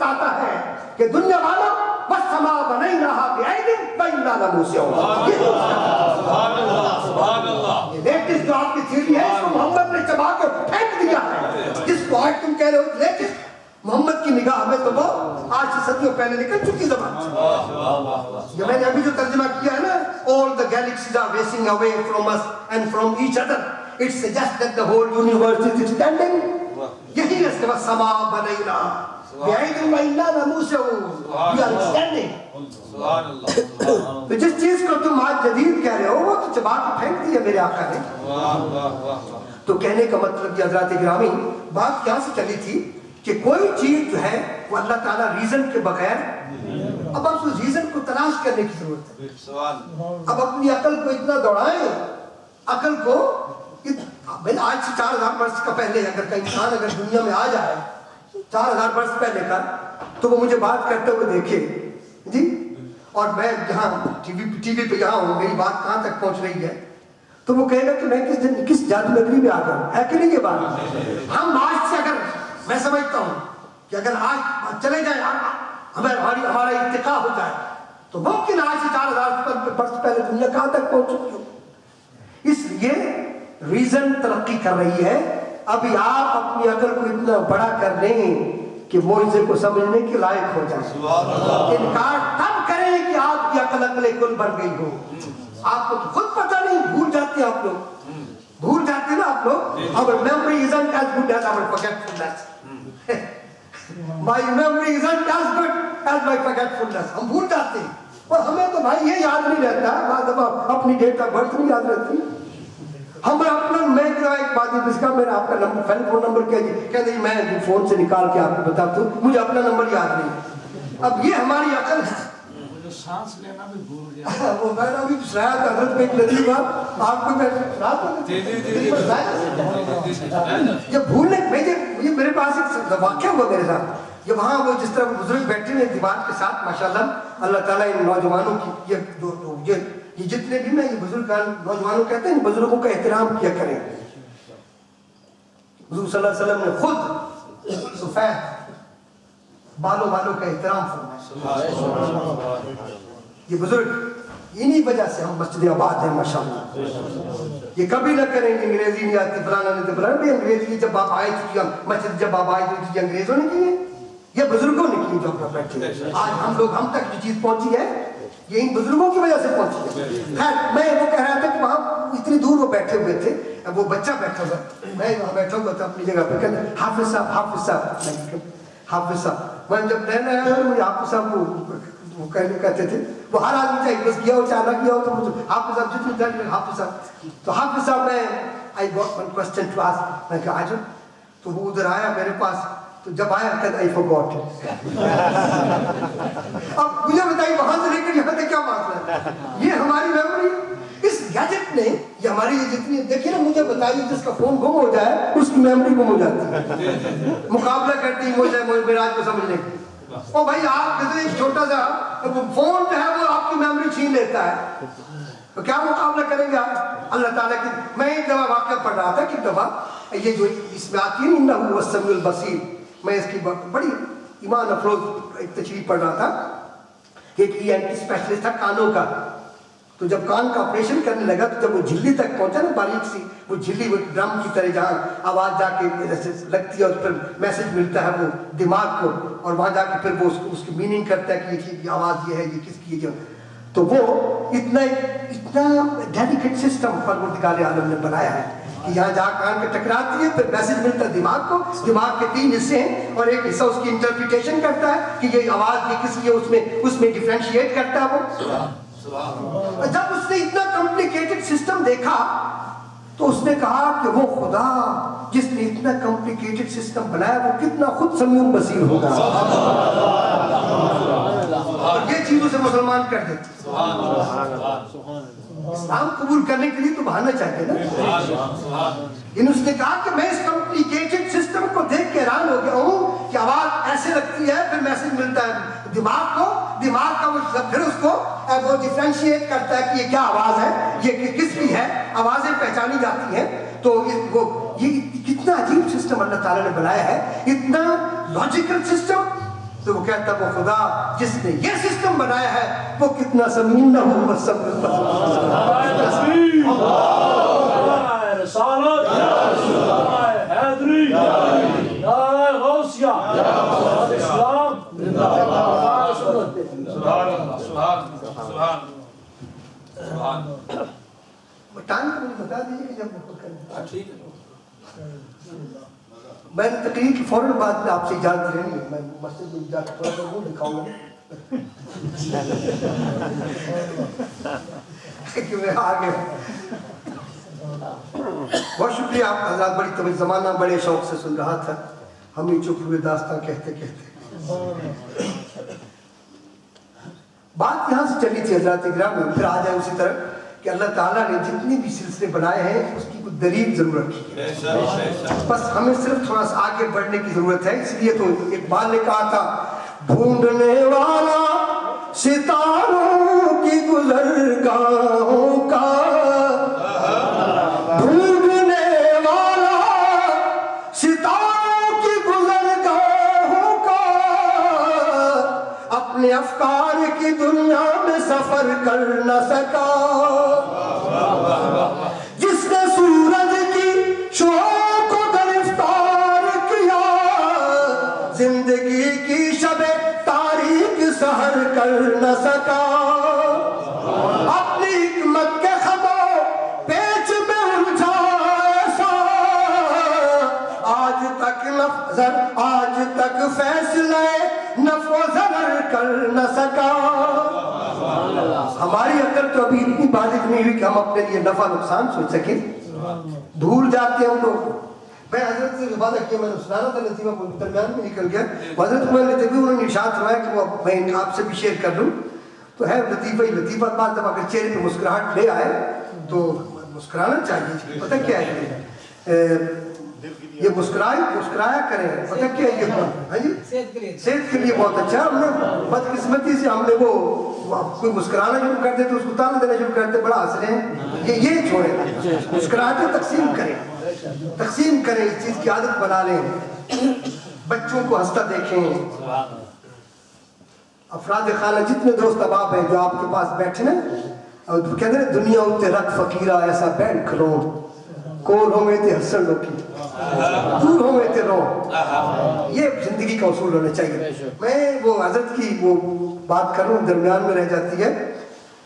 بتاتا ہے کہ دنیا والوں بس سما بنائی رہا بِأَيْدٍ وَإِنَّا لَمُوسِعُونَ. یہ لیٹسٹ جو آپ کی تھیوری ہے اس کو محمد نے چبا کے پھینک دیا ہے. جس کو آج تم کہہ رہے ہو لیٹسٹ، محمد کی نگاہ میں تو وہ آج سے صدیوں پہلے نکل چکی زبان. یہ میں نے ابھی جو ترجمہ کیا ہے نا، all the galaxies are racing away from us and from each other. It suggests that the whole universe is extending. یہی رستے بس سما بنینا بِأَيْدٍ وَإِنَّا لَمُوسِعُونَ. We are extending. تو جس چیز کو تم آج جدید کہہ رہے ہو وہ تو چبا کے پھینک دیا میرے آقا نے. تو کہنے کا مطلب یہ حضرات گرامی، بات یہاں سے چلی تھی کہ کوئی چیز جو ہے وہ اللہ تعالیٰ ریزن کے بغیر، اب آپ اس ریزن کو تلاش کرنے کی ضرورت ہے. اب اپنی عقل کو اتنا دوڑائیں، عقل کو آج سے 4000 برس کا پہلے اگر کا انسان اگر دنیا میں آ جائے 4000 برس پہلے کا، تو وہ مجھے بات کرتے ہوئے دیکھے جی، اور میں جہاں ٹی وی پہ یہاں ہوں، میری بات کہاں تک پہنچ رہی ہے، تو وہ کہے گا کہ میں کس جادو نگری میں آ گیا ہوں. ہے کہ نہیں یہ بات؟ ہم آج سے اگر، میں سمجھتا ہوں کہ اگر آج چلے جائیں، ہمارا ارتقاء ہو جائے، تو ممکن آج سے 4000 برس پہلے دنیا کہاں تک پہنچ چکی ہو. اس لیے ریزن ترقی کر رہی ہے. ابھی آپ اپنی عقل کو اتنا بڑا کر لیں کہ معجزے کو سمجھنے کے لائق ہو جائیں. انکار تب کریں کہ آپ کی عقل کل بن گئی ہو. آپ کو خود پتہ نہیں، بھول جاتے ہیں آپ لوگ، بھول جاتے ہیں نا آپ لوگ. Our memory isn't as good as our forgetfulness. My memory isn't as good as my forgetfulness. ہم بھول جاتے ہیں، اور ہمیں تو بھائی یہ یاد نہیں رہتا، بعض دفعہ اپنی ڈیٹ آف برتھ نہیں یاد رہتی. ہم اپنا، میں جو ایک بات جس کا میرا آپ کا نمبر، فون نمبر کیا جی، کہتے ہیں میں فون سے نکال کے آپ کو بتاتا ہوں، مجھے اپنا نمبر یاد نہیں. اب یہ ہماری عقل ہے. سانس لینا بھی بھول گیا. وہ میں نے ابھی شاید حضرت میں ایک لطیف بات آپ کو میں یہ بھولنے میں، یہ میرے پاس ایک واقعہ ہوا میرے ساتھ. یہ وہاں وہ جس طرح بزرگ بیٹھے ہیں دیوار کے ساتھ، ماشاءاللہ اللہ تعالیٰ ان نوجوانوں کی، یہ جتنے بھی میں یہ بزرگ نوجوانوں کہتے ہیں، بزرگوں کا احترام کیا کریں. حضور صلی اللہ علیہ وسلم نے خود سفید بالوں والوں کا احترام فرمایا. یہ بزرگ، انہی وجہ سے ہم مسجد آباد ہیں ماشاءاللہ. یہ کبھی نہ کریں کہ انگریزی نہیں آتی، فلانا نہیں تو فلانا. بھی انگریزی جب آپ آئے تھے، مسجد جب آپ آئے تھے، انگریزوں نے کی ہے، یہ بزرگوں نے کی. جو بیٹھے آج ہم لوگ، ہم تک جو چیز پہنچی ہے یہ ان بزرگوں کی وجہ سے پہنچی ہے. خیر، میں وہ کہہ رہا تھا کہ وہاں اتنی دور وہ بیٹھے ہوئے تھے، وہ بچہ بیٹھا ہوا، میں وہاں بیٹھا ہوا تھا اپنی جگہ پہ. کہتے حافظ صاحب، حافظ صاحب، حافظ صاحب. میں جب نیا نیا آیا مجھے حافظ صاحب وہ کہتے تھے. وہ ہر آدمی چاہیے بس کیا ہو چاہ نہ کیا ہو تو مجھے حافظ صاحب جتنی دیر میں حافظ صاحب. تو حافظ صاحب میں I got one question to ask. میں کہا آ جاؤ. تو وہ ادھر آیا میرے پاس، تو جب آیا کہتا آئی فورگاٹ. اب مجھے بتائیے وہاں سے لے کر یہاں تک کیا مسئلہ ہے؟ یہ ہماری میموری، اس گیجٹ نے، یہ ہماری جتنی، دیکھیے نا، مجھے بتائیے جس کا فون گم ہو جائے اس کی میموری گم ہو جاتی ہے. مقابلہ کرتی ہے مجھے میراج کو سمجھنے کی. او بھائی آپ کہتے ہیں ایک چھوٹا سا فون جو ہے وہ آپ کی میموری چھین لیتا ہے، تو کیا مقابلہ کریں گے آپ اللہ تعالیٰ کی. میں ایک دفعہ واقعہ پڑھ رہا تھا کہ دفعہ یہ جو اس میں آتی ہے انہ هو السمیع البصیر، میں اس کی بڑی ایمان افروز ایک تشریح پڑھ رہا تھا کہ ایک ENT اسپیشلسٹ تھا کانوں کا. تو جب کان کا آپریشن کرنے لگا تو جب وہ جھلی تک پہنچا نا، باریک سی وہ جھلی، وہ ڈرم کی طرح جہاں آواز جا کے جیسے لگتی ہے اور پھر میسج ملتا ہے وہ دماغ کو، اور وہاں جا کے پھر وہ اس کی میننگ کرتا ہے کہ یہ آواز یہ ہے، یہ کس کی ہے. تو وہ اتنا ڈیلیکیٹ سسٹم پروردگار عالم نے بنایا ہے کہ یہاں جہاں کان کے ٹکراتی ہے پھر میسج ملتا ہے دماغ کو. دماغ کے 3 حصے ہیں اور ایک حصہ اس کی انٹرپریٹیشن کرتا ہے کہ یہ آواز یہ کس کی ہے، اس میں ڈیفرینشیٹ کرتا ہے وہ. جب اس نے اتنا کمپلیکیٹڈ سسٹم دیکھا تو اس نے کہا کہ وہ خدا جس نے اتنا کمپلیکیٹڈ سسٹم بنایا وہ کتنا خود سمیع بصیر ہوگا. اور یہ چیزوں سے مسلمان کر دیتے. اسلام قبول کرنے کے لیے تو بہانا چاہتے نا. لیکن اس نے کہا کہ میں اس کمپلیکیٹڈ سسٹم کو دیکھ کے حیران ہو گیا ہوں کہ آواز ایسے لگتی ہے، پھر میسج ملتا ہے دماغ کو، دماغ کا وہ پھر اس کو وہ ڈیفرینشیٹ کرتا ہے کہ یہ کیا آواز ہے، یہ کس کی ہے. آوازیں پہچانی جاتی ہیں. تو یہ کتنا عجیب سسٹم اللہ تعالیٰ نے بنایا ہے، اتنا لاجیکل سسٹم. تو وہ کہتا وہ خدا جس نے یہ سسٹم بنایا ہے وہ کتنا سمین نہ ہو صبر رسالت حیدری غوثیہ اسلام ٹائم کو مجھے بتا دیجیے کہ جب میں نے تقریر کی فوراً بعد میں آپ سے اجازت لینی ہے. میں مسجد میں جا کے تھوڑا سا وہ دکھاؤں گا کہ میں آگے. بہت شکریہ آپ حضرات, بڑی توجہ زمانہ بڑے شوق سے سن رہا تھا. ہم ہی چپ ہوئے داستان کہتے کہتے. بات یہاں سے چلی تھی حضرات اکرام میں, پھر آ جائے اسی طرح کہ اللہ تعالیٰ نے جتنی بھی سلسلے بنائے ہیں اس کی کچھ دلیل ضرور رکھی ہے, بس ہمیں صرف تھوڑا سا آگے بڑھنے کی ضرورت ہے. اس لیے تو اقبال نے کہا تھا ڈھونڈنے والا ستاروں کی گزرگاہوں کا, ڈھونڈنے والا ستاروں کی گزرگاہوں کا, اپنے افکار کی دنیا میں سفر کر نہ سکا, جس نے سورج کی شعاع کو گرفتار کیا, زندگی کی شب تاریک سحر کر نہ سکا, اپنی حکمت کے خطوں پیچ میں الجھا ایسا, آج تک نفذر آج تک فیصلے نفع و ضرر کر نہ سکا. ہماری عقل تو ابھی اتنی بالغ نہیں ہوئی کہ ہم اپنے لیے نفع نقصان سوچ سکیں. بھول جاتے ہیں ہم لوگ. میں حضرت سے وعدہ کیا, میں نے سنانا تھا لطیفہ کو درمیان میں نکل گیا. حضرت میں نے انہوں نے ارشاد فرمایا کہ وہ میں آپ سے بھی شیئر کر لوں. تو ہے لطیفہ ہی لطیفہ, بات جب اگر چہرے پہ مسکراہٹ لے آئے تو مسکرانا چاہیے. پتہ کیا ہے یہ مسکرایا کریں, پتہ کیا ہے یہ صحت کے لیے بہت اچھا. ہم نے بدقسمتی سے ہم نے وہ کوئی مسکرانا شروع کر دے تو اس کو تانا دینا شروع کر دے, بڑا ہنس رہے ہیں, یہ چھوڑیں. مسکراہٹیں تقسیم کریں, اس چیز کی عادت بنا لیں. بچوں کو ہنستا دیکھیں. افراد خانہ جتنے دوست احباب ہیں جو آپ کے پاس بیٹھے نا, اور کہتے ہیں دنیا اتے رکھ فقیرہ ایسا بیٹھ کھلو, کول ہو میں تے ہسن لوکی, دور ہو میں تے رو. یہ زندگی کا اصول ہونا چاہیے. میں وہ حضرت کی وہ بات کروں درمیان میں رہ جاتی ہے.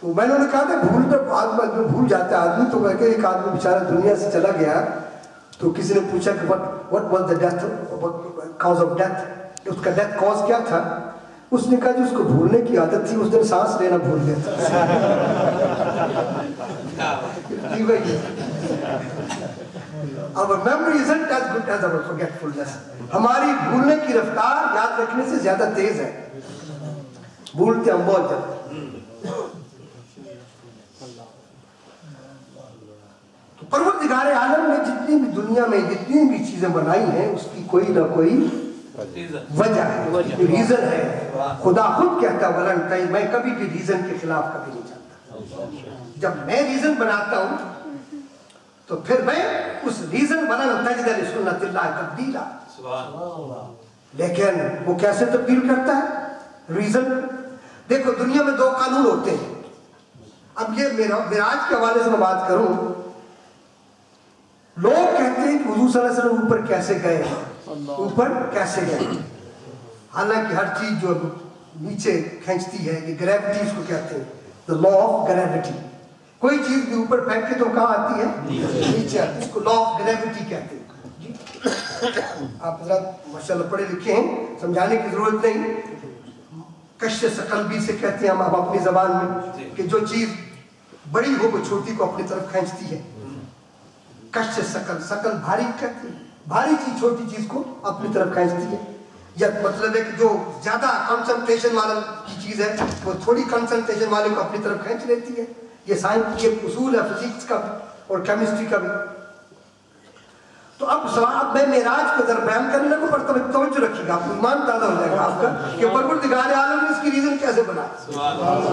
تو میں نے کہا تھا بھول جاتا ہے آدمی. تو میں کہ ایک آدمی بیچارہ دنیا سے چلا گیا, تو کسی نے پوچھا کہ what was the death, cause of death, اس کا ڈیتھ کاز کیا تھا. اس نے کہا جو اس کو بھولنے کی عادت تھی, اس دن سانس لینا بھول گیا تھا. Our memory isn't as good as our forgetfulness. ہماری بھولنے کی رفتار یاد رکھنے سے زیادہ تیز ہے. بھولتے ہم بہت جلد. تو پروردگار عالم نے جتنی بھی دنیا میں جتنی بھی چیزیں بنائی ہیں اس کی کوئی نہ کوئی وجہ ہے, ریزن ہے. خدا خود کہتا ہے میں کبھی بھی ریزن کے خلاف کبھی نہیں جاتا. جب میں ریزن بناتا ہوں تو پھر میں اس ریزن تجد لسنت اللہ تبدیلا. لیکن وہ کیسے تبدیل کرتا ہے ریزن؟ دیکھو دنیا میں دو قانون ہوتے ہیں. اب یہ معراج کے حوالے سے میں بات کروں. لوگ کہتے ہیں کہ حضور صلی اللہ علیہ وسلم اوپر کیسے گئے, اوپر کیسے گئے. حالانکہ ہر چیز جو نیچے کھینچتی ہے, یہ گریوٹی اس کو کہتے ہیں, the law of gravity. کوئی چیز بھی اوپر پھینک کے تو کہاں آتی ہے, نیچے آتی ہے. اس کو law of gravity کہتے ہیں. آپ حضرات ماشاءاللہ پڑھے لکھے ہیں, سمجھانے کی ضرورت نہیں. کشش قلبی سے کہتے ہیں ہم اب اپنی زبان میں کہ جو چیز بڑی ہو وہ چھوٹی کو اپنی طرف کھینچتی ہے. کشش سقل بھاری کہتے ہیں, بھاری چیز چھوٹی چیز کو اپنی طرف کھینچتی ہے. یا مطلب ہے کہ جو زیادہ کنسنٹریشن والا کی چیز ہے وہ تھوڑی کنسنٹریشن والے کو اپنی طرف کھینچ لیتی ہے. یہ سائنس کے اصول ہے فزکس کا اور کیمسٹری کا بھی. تو اب سوال میں معراج کو ذرا بیان کرنے لگوں پر توجہ رکھیے گا, آپ کو ایمان تازہ ہو جائے گا آپ کا کہ پروردگار عالم نے اس کی ریزن کیسے بنایا.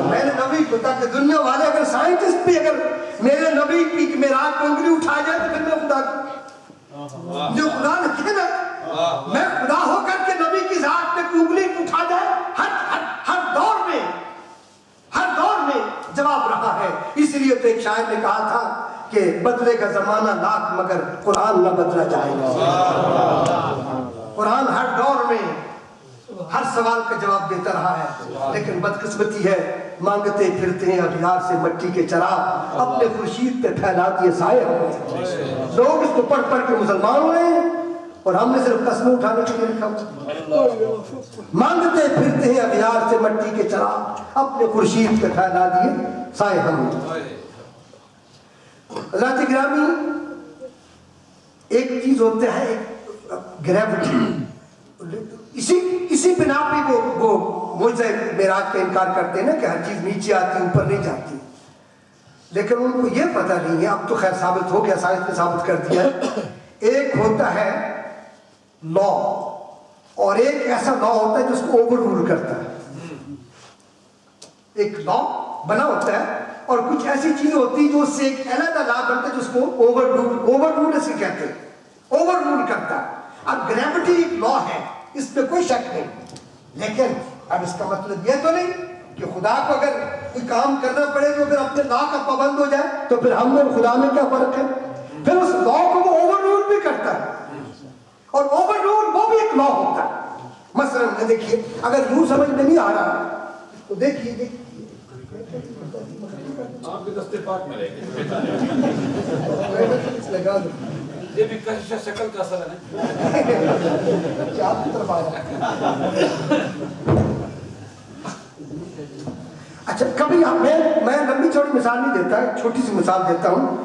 میں نے نبی کو تاکہ دنیا والے اگر سائنٹسٹ بھی اگر میرے نبی کی معراج کو انگلی اٹھا جائے تو پھر میں خدا جو خدا نے کہا نا, میں خدا ہو کر کے نبی کی ذات پہ انگلی اٹھا جائے ایک شاعر نے کہا تھا کہ بدلے کا زمانہ لاکھ مگر قرآن نہ بدلا جائے گا. قرآن ہر دور میں ہر سوال کا جواب دیتا رہا ہے، لیکن بدقسمتی ہے مانگتے پھرتے ہیں اغیار سے مٹی کے چراغ، اپنے خورشید پہ پھیلا دیے سائے. لوگ اس کو پڑھ پڑھ کے مسلمان ہوئے ہیں اور ہم نے صرف قسمیں اٹھانے کے لیے لکھا. مانگتے پھرتے ہیں اغیار سے مٹی کے چراغ، اپنے خورشید پہ پھیلا دیے سائے ہم نے. حضرات گرامی، ایک چیز ہوتا ہے گریوٹی، اسی بنا پہ وہ معجزہ معراج کا انکار کرتے ہیں نا کہ ہر چیز نیچے آتی اوپر نہیں جاتی. لیکن ان کو یہ پتہ نہیں ہے، اب تو خیر ثابت ہو گیا، سائنس نے ثابت کر دیا. ایک ہوتا ہے لا اور ایک ایسا لا ہوتا ہے جس کو اوور رول کرتا ہے. ایک لا بنا ہوتا ہے اور کچھ ایسی چیز ہوتی ہے جو اس سے ایک علیحدہ لا بنتا ہے جس کو اوور رول اسے کہتے ہیں، اوور رول کرتا ہے. اب گریوٹی ایک لا ہے، اس پہ کوئی شک نہیں، لیکن اب اس کا مطلب یہ تو نہیں کہ خدا کو اگر کوئی کام کرنا پڑے تو پھر اپنے لا کا پابند ہو جائے. تو پھر ہم میں خدا میں کیا فرق ہے؟ پھر اس لا کو وہ اوور رول بھی کرتا ہے، اور اوور رول وہ بھی ایک لا ہوتا ہے. مثلا دیکھیے، اگر یوں سمجھ میں نہیں آ رہا تو دیکھیے آپ کے دستے پاک میں رہے گا. لگا دو یہ بھی کشش شکل کا اثر ہے. آپ کی طرف آ جائے. اچھا، کبھی میں لمبی چوڑی مثال نہیں دیتا، چھوٹی سی مثال دیتا ہوں.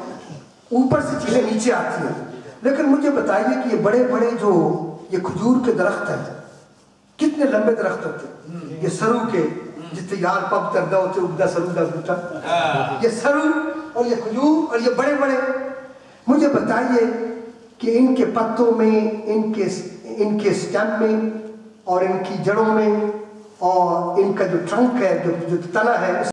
اوپر سے چیزیں نیچے آتی ہیں، لیکن مجھے بتائیے کہ یہ بڑے بڑے جو یہ کھجور کے درخت ہیں کتنے لمبے درخت ہوتے ہیں. یہ سرو کے جتنے یار پب کردہ ہوتے اگدہ سرو دا بوٹا، یہ سرو اور یہ کھجور اور یہ بڑے بڑے. مجھے بتائیے کہ ان کے پتوں میں، ان کے اسٹیم میں اور ان کی جڑوں میں اور ان کا جو ٹرنک ہے، جو تنا ہے